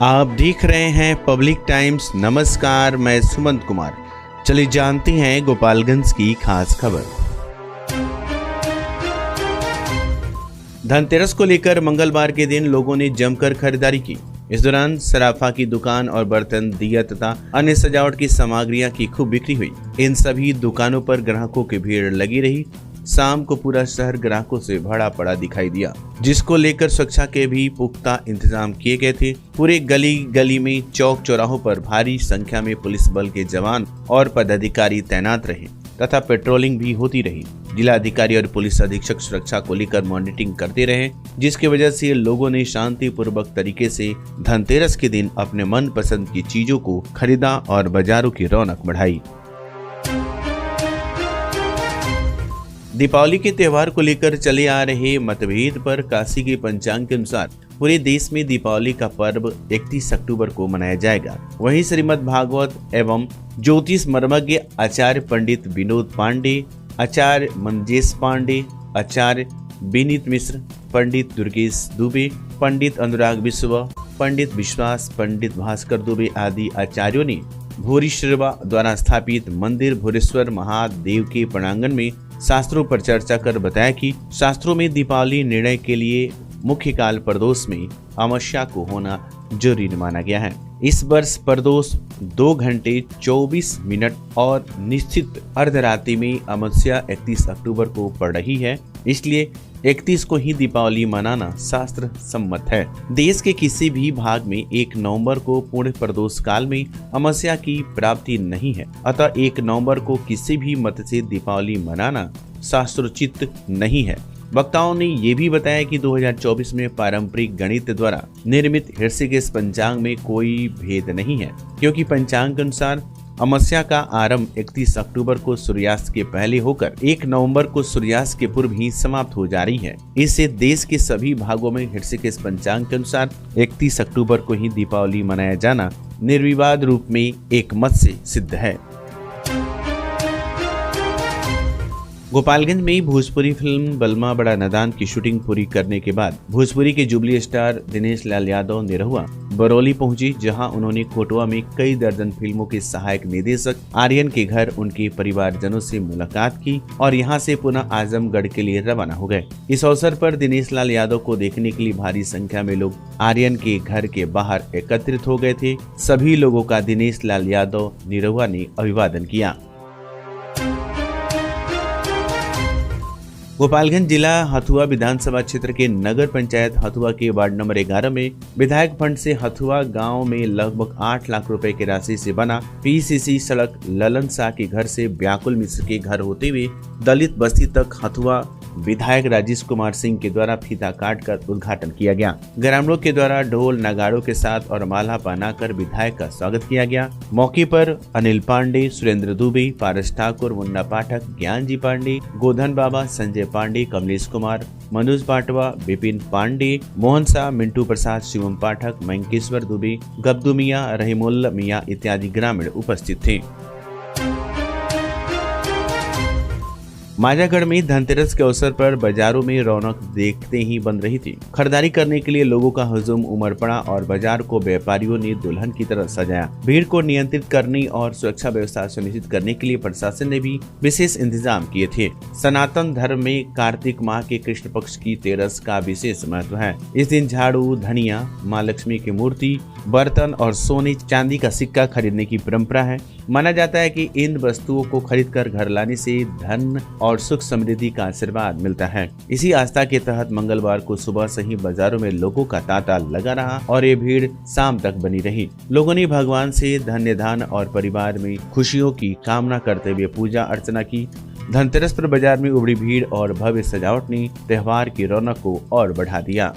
आप देख रहे हैं पब्लिक टाइम्स। नमस्कार, मैं सुमंत कुमार। चलिए जानते हैं गोपालगंज की खास खबर। धनतेरस को लेकर मंगलवार के दिन लोगों ने जमकर खरीदारी की। इस दौरान सराफा की दुकान और बर्तन, दिया तथा अन्य सजावट की सामग्रियां की खूब बिक्री हुई। इन सभी दुकानों पर ग्राहकों की भीड़ लगी रही। शाम को पूरा शहर ग्राहकों से भरा पड़ा दिखाई दिया, जिसको लेकर सुरक्षा के भी पुख्ता इंतजाम किए गए थे। पूरे गली गली में, चौक चौराहों पर भारी संख्या में पुलिस बल के जवान और पदाधिकारी तैनात रहे तथा पेट्रोलिंग भी होती रही। जिला अधिकारी और पुलिस अधीक्षक सुरक्षा को लेकर मॉनिटरिंग करते रहे, जिसकी वजह से लोगों ने शांतिपूर्वक तरीके से धनतेरस के दिन अपने मनपसंद की चीजों को खरीदा और बाजारों की रौनक बढ़ाई। दीपावली के त्योहार को लेकर चले आ रहे मतभेद पर काशी के पंचांग के अनुसार पूरे देश में दीपावली का पर्व 31 अक्टूबर को मनाया जाएगा। वहीं श्रीमद् भागवत एवं ज्योतिष मर्मज्ञ आचार्य पंडित विनोद पांडे, आचार्य मंजेश पांडे, आचार्य विनीत मिश्र, पंडित दुर्गेश दुबे, पंडित अनुराग विश्व, पंडित विश्वास, पंडित भास्कर दुबे आदि आचार्यों ने भूरीश्वरवा द्वारा स्थापित मंदिर भूरेश्वर महादेव के प्रांगण में शास्त्रों पर चर्चा कर बताया कि शास्त्रों में दीपावली निर्णय के लिए मुख्य काल प्रदोष में अमावस्या को होना जरूरी माना गया है। इस वर्ष प्रदोष 2 घंटे 24 मिनट और निश्चित अर्धरात्रि में अमावस्या 31 अक्टूबर को पड़ रही है, इसलिए 31 को ही दीपावली मनाना शास्त्र सम्मत है। देश के किसी भी भाग में 1 नवंबर को पूर्ण प्रदोष काल में अमावस्या की प्राप्ति नहीं है, अतः 1 नवंबर को किसी भी मत से दीपावली मनाना शास्त्रोचित नहीं है। वक्ताओं ने ये भी बताया कि 2024 में पारंपरिक गणित द्वारा निर्मित हृषिकेश पंचांग में कोई भेद नहीं है, क्योंकि पंचांग के अनुसार अमावस्या का आरंभ 31 अक्टूबर को सूर्यास्त के पहले होकर 1 नवंबर को सूर्यास्त के पूर्व ही समाप्त हो जा रही है। इससे देश के सभी भागों में हृषिकेश पंचांग के अनुसार 31 अक्टूबर को ही दीपावली मनाया जाना निर्विवाद रूप में एक मत से सिद्ध है। गोपालगंज में भोजपुरी फिल्म बलमा बड़ा नादान की शूटिंग पूरी करने के बाद भोजपुरी के जुबली स्टार दिनेश लाल यादव निरहुआ बरौली पहुंची, जहां उन्होंने कोटवा में कई दर्जन फिल्मों के सहायक निर्देशक आर्यन के घर उनके परिवारजनों से मुलाकात की और यहां से पुनः आजमगढ़ के लिए रवाना हो गए। इस अवसर पर दिनेश लाल यादव को देखने के लिए भारी संख्या में लोग आर्यन के घर के बाहर एकत्रित हो गए थे। सभी लोगों का दिनेश लाल यादव निरहुआ ने अभिवादन किया। गोपालगंज जिला हथुआ विधानसभा क्षेत्र के नगर पंचायत हथुआ के वार्ड नंबर 11 में विधायक फंड से हथुआ गांव में लगभग 8 लाख रुपए की राशि से बना पीसीसी सड़क ललन शाह के घर से व्याकुल मिश्र के घर होते हुए दलित बस्ती तक हथुआ विधायक राजेश कुमार सिंह के द्वारा फीता काट कर उद्घाटन किया गया। ग्रामीणों के द्वारा ढोल नगाड़ों के साथ और माला पहनाकर विधायक का स्वागत किया गया। मौके पर अनिल पांडे, सुरेंद्र दुबे, पारस ठाकुर, मुन्ना पाठक, ज्ञानजी पांडे, गोधन बाबा, संजय पांडे, कमलेश कुमार, मनोज पाटवा, विपिन पांडे, मोहन शाह, मिंटू प्रसाद, शिवम पाठक, मंकेश्वर दुबे, गब्दू मियाँ, रहीमुल्ला मियाँ इत्यादि ग्रामीण उपस्थित थे। माजागढ़ में धनतेरस के अवसर पर बाजारों में रौनक देखते ही बन रही थी। खरीदारी करने के लिए लोगों का हुजूम उमड़ पड़ा और बाजार को व्यापारियों ने दुल्हन की तरह सजाया। भीड़ को नियंत्रित करने और सुरक्षा व्यवस्था सुनिश्चित करने के लिए प्रशासन ने भी विशेष इंतजाम किए थे। सनातन धर्म में कार्तिक माह के कृष्ण पक्ष की तेरस का विशेष महत्व है। इस दिन झाड़ू, धनिया, माँ लक्ष्मी की मूर्ति, बर्तन और सोने चांदी का सिक्का खरीदने की परंपरा है। माना जाता है कि इन वस्तुओं को खरीदकर घर लाने से धन और सुख समृद्धि का आशीर्वाद मिलता है। इसी आस्था के तहत मंगलवार को सुबह से ही बाजारों में लोगों का तांता लगा रहा और ये भीड़ शाम तक बनी रही। लोगों ने भगवान से धन्य धान और परिवार में खुशियों की कामना करते हुए पूजा अर्चना की। धनतेरस पर बाजार में उमड़ी भीड़ और भव्य सजावट ने त्योहार की रौनक को और बढ़ा दिया।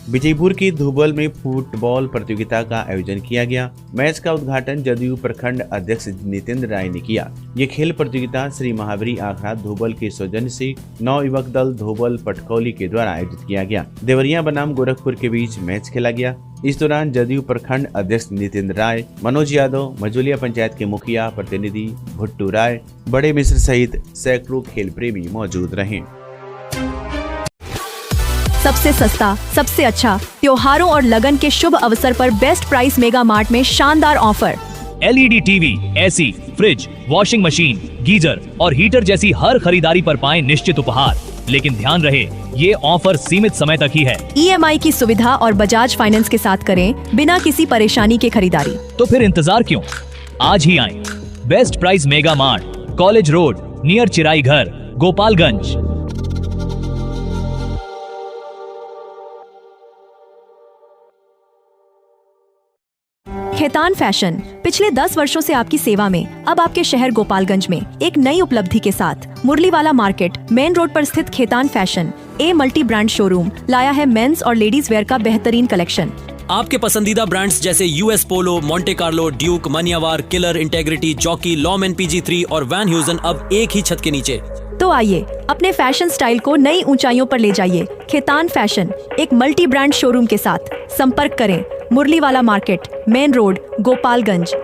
विजयपुर की धुबल में फुटबॉल प्रतियोगिता का आयोजन किया गया। मैच का उद्घाटन जदयू प्रखंड अध्यक्ष नितेंद्र राय ने किया। ये खेल प्रतियोगिता श्री महावीर आखड़ा धुबल के सौजन्य से नव युवक दल धुबल पटकौली के द्वारा आयोजित किया गया। देवरिया बनाम गोरखपुर के बीच मैच खेला गया। इस दौरान जदयू प्रखंड अध्यक्ष नितेंद्र राय, मनोज यादव, मजुलिया पंचायत के मुखिया प्रतिनिधि भुट्टू राय, बड़े मिश्र सहित सैकड़ों खेल प्रेमी मौजूद रहे। सबसे सस्ता, सबसे अच्छा, त्योहारों और लगन के शुभ अवसर पर बेस्ट प्राइस मेगा मार्ट में शानदार offer. LED TV, AC, fridge, washing machine, geyser और हीटर जैसी हर खरीदारी पर पाएं निश्चित उपहार। लेकिन ध्यान रहे, ये ऑफर सीमित समय तक ही है। EMI की सुविधा और बजाज फाइनेंस के साथ करें बिना किसी परेशानी के खरीदारी। तो फिर इंतजार क्यों, आज ही आएं। Best price mega mart, college road, near Chirai Ghar, Gopalganj. Khetan fashion पिछले 10 वर्षों से आपकी सेवा में। अब आपके शहर गोपालगंज में एक नई उपलब्धि के साथ मुरलीवाला मार्केट मेन रोड पर स्थित Khetan fashion a multi brand showroom लाया है मेंस और लेडीज वेयर का बेहतरीन कलेक्शन। आपके पसंदीदा ब्रांड्स जैसे US Polo, Monte Carlo, Duke, Manyavar, Killer, Integrity, Jockey, Lawman PG3 और वैन ह्यूजन अब एक ही छत के नीचे। तो आइए अपने फैशन स्टाइल को नई ऊंचाइयों पर ले जाइए। खेतान फैशन एक मल्टी ब्रांड शोरूम के साथ संपर्क करें। मुरलीवाला मार्केट मेन रोड गोपालगंज।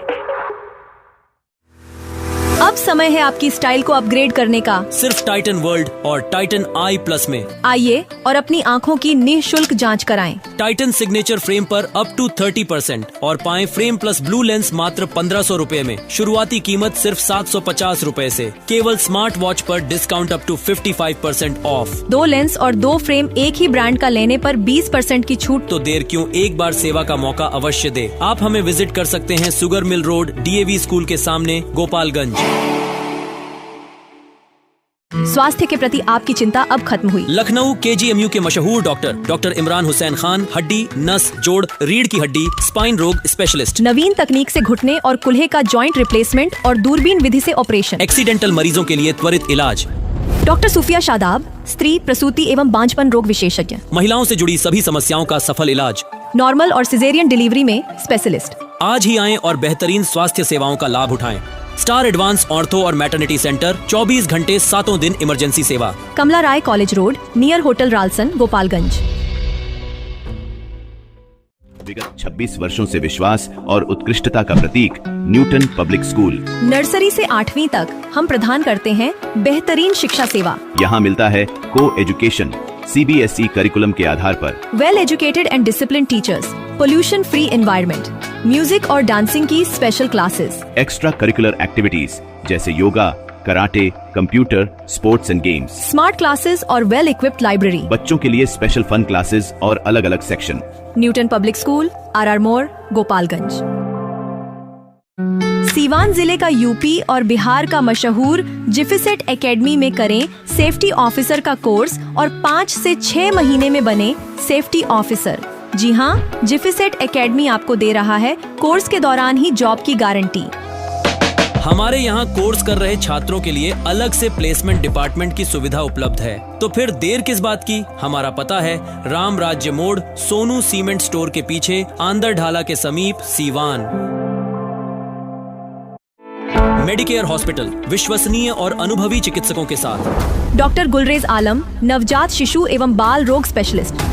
अब समय है आपकी स्टाइल को अपग्रेड करने का, सिर्फ टाइटन वर्ल्ड और टाइटन I+ में। आइए और अपनी आँखों की निःशुल्क जांच कराएं। टाइटन सिग्नेचर फ्रेम पर अप टू 30% और पाएं फ्रेम प्लस ब्लू लेंस मात्र 1500 रुपए में। शुरुआती कीमत सिर्फ 750 रुपए से। केवल स्मार्ट वॉच पर discount up to 55% off. 2 lens और 2 फ्रेम एक ही ब्रांड का लेने पर 20% की छूट। तो देर क्यों, एक बार सेवा का मौका अवश्य दे। आप हमें विजिट कर सकते हैं sugar mill road, DAV school के सामने, गोपालगंज। स्वास्थ्य के प्रति आपकी चिंता अब खत्म हुई। लखनऊ KGMU के मशहूर डॉक्टर इमरान हुसैन खान, हड्डी, नस, जोड़, रीढ़ की हड्डी, स्पाइन रोग स्पेशलिस्ट। नवीन तकनीक से घुटने और कुल्हे का जॉइंट रिप्लेसमेंट और दूरबीन विधि से ऑपरेशन। एक्सीडेंटल मरीजों के लिए त्वरित इलाज। डॉक्टर सूफिया शादाब, स्त्री प्रसूति एवं बांझपन रोग विशेषज्ञ। महिलाओं से जुड़ी सभी समस्याओं का सफल इलाज। नॉर्मल और सिजेरियन डिलीवरी में स्पेशलिस्ट। आज ही आएं और बेहतरीन स्वास्थ्य सेवाओं का लाभ उठाएं। स्टार एडवांस ऑर्थो और मैटरनिटी सेंटर, 24 घंटे 7 दिन इमरजेंसी सेवा। कमला राय college road, near hotel Ralson, Gopalganj. विगत 26 वर्षों से विश्वास और उत्कृष्टता का प्रतीक न्यूटन पब्लिक स्कूल। नर्सरी से 8वीं तक हम प्रदान करते हैं बेहतरीन शिक्षा सेवा। यहाँ मिलता है को एजुकेशन CBSE करिकुलम के आधार पर। Well educated and discipline teachers, pollution free environment, music और डांसिंग की special classes, extra curricular activities जैसे yoga, karate, computer, sports and games, smart classes और वेल इक्विप्ड लाइब्रेरी। बच्चों के लिए स्पेशल फन क्लासेस और अलग अलग section. Newton public school, RR मोड़, गोपालगंज। सीवान जिले का यूपी और बिहार का मशहूर जिफिसेट एकेडमी में करें सेफ्टी ऑफिसर का कोर्स और 5 से 6 महीने में बने सेफ्टी ऑफिसर। जी हाँ, जिफिसेट एकेडमी आपको दे रहा है कोर्स के दौरान ही जॉब की गारंटी। हमारे यहाँ कोर्स कर रहे छात्रों के लिए अलग से प्लेसमेंट डिपार्टमेंट की सुविधा उपलब्ध है। तो फिर देर किस बात की। हमारा पता है राम राज्य मोड़, सोनू सीमेंट स्टोर के पीछे, आंदर ढाला के समीप, सीवान। मेडिकेयर हॉस्पिटल, विश्वसनीय और अनुभवी चिकित्सकों के साथ। डॉक्टर गुलरेज आलम, नवजात शिशु एवं बाल रोग स्पेशलिस्ट।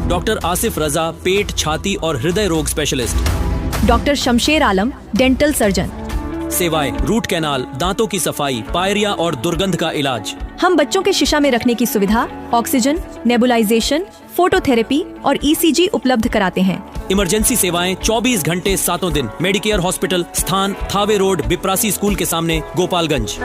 डॉक्टर आसिफ रजा, पेट, छाती और हृदय रोग स्पेशलिस्ट। डॉक्टर शमशेर आलम, डेंटल सर्जन। सेवाएं रूट कैनाल, दांतों की सफाई, पायरिया और दुर्गंध का इलाज। हम बच्चों के शीशा में रखने की सुविधा, ऑक्सीजन, नेबुलाइजेशन, फोटोथेरेपी और ECG उपलब्ध कराते हैं। इमरजेंसी सेवाएं 24 घंटे 7 दिन। मेडिकेयर हॉस्पिटल, स्थान थावे रोड, बिप्रासी स्कूल के सामने, गोपालगंज।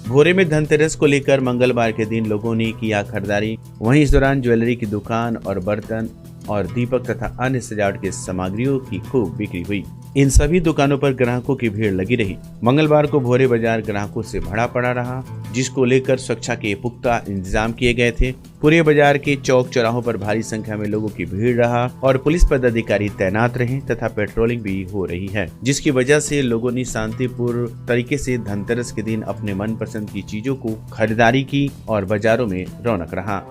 भोरे में धनतेरस को लेकर मंगलवार के दिन लोगों ने किया खरीदारी। वहीं इस दौरान ज्वेलरी की दुकान और बर्तन और दीपक तथा अन्य सजावट की सामग्रियों की खूब बिक्री हुई। इन सभी दुकानों पर ग्राहकों की भीड़ लगी रही। मंगलवार को भोरे बाजार ग्राहकों से भरा पड़ा रहा, जिसको लेकर सुरक्षा के पुख्ता इंतजाम किए गए थे। पूरे बाजार के चौक चौराहों पर भारी संख्या में लोगों की भीड़ रहा और पुलिस पदाधिकारी तैनात रहे तथा पेट्रोलिंग भी हो रही है, जिसकी वजह से लोगों ने शांतिपूर्ण तरीके से धनतेरस के दिन अपने मनपसंद की चीजों को खरीदारी की और बाजारों में रौनक रहा।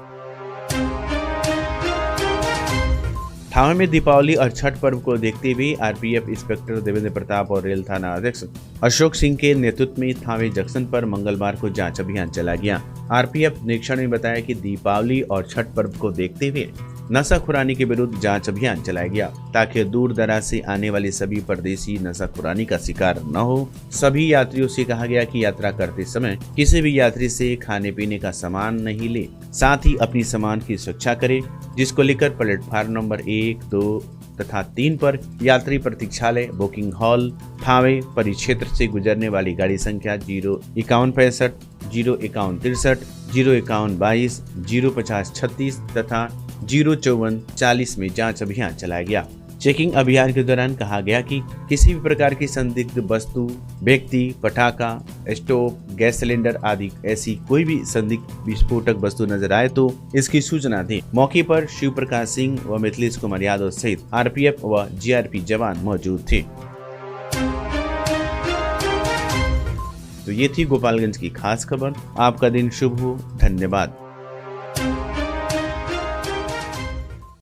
थावे में दीपावली और छठ पर्व को देखते हुए RPF इंस्पेक्टर देवेंद्र प्रताप और रेल थाना अध्यक्ष अशोक सिंह के नेतृत्व में थावे जंक्शन पर मंगलवार को जांच अभियान चला गया। RPF निरीक्षण में बताया कि दीपावली और छठ पर्व को देखते हुए नशाखुरानी के विरुद्ध जांच अभियान चलाया गया ताकि दूर दराज से आने वाले सभी परदेशी नशाखुरानी का शिकार न हो। सभी यात्रियों से कहा गया कि यात्रा करते समय किसी भी यात्री से खाने पीने का सामान नहीं ले, साथ ही अपनी सामान की सुरक्षा करे, जिसको लेकर प्लेटफार्म नंबर 1, 2 तथा 3 पर यात्री प्रतीक्षालय, बुकिंग हॉल, थावे परिक्षेत्र से गुजरने वाली गाड़ी संख्या 05165, 05163, 05122, 05036 तथा 05440 में जांच अभियान चलाया गया। चेकिंग अभियान के दौरान कहा गया कि किसी भी प्रकार की संदिग्ध वस्तु, व्यक्ति, पटाखा, स्टोव, गैस सिलेंडर आदि ऐसी कोई भी संदिग्ध विस्फोटक वस्तु नजर आए तो इसकी सूचना दें। मौके पर शिव प्रकाश सिंह व मिथिलेश कुमार यादव सहित आरपीएफ व जीआरपी जवान मौजूद थे। तो ये थी गोपालगंज की खास खबर। आपका दिन शुभ हो। धन्यवाद।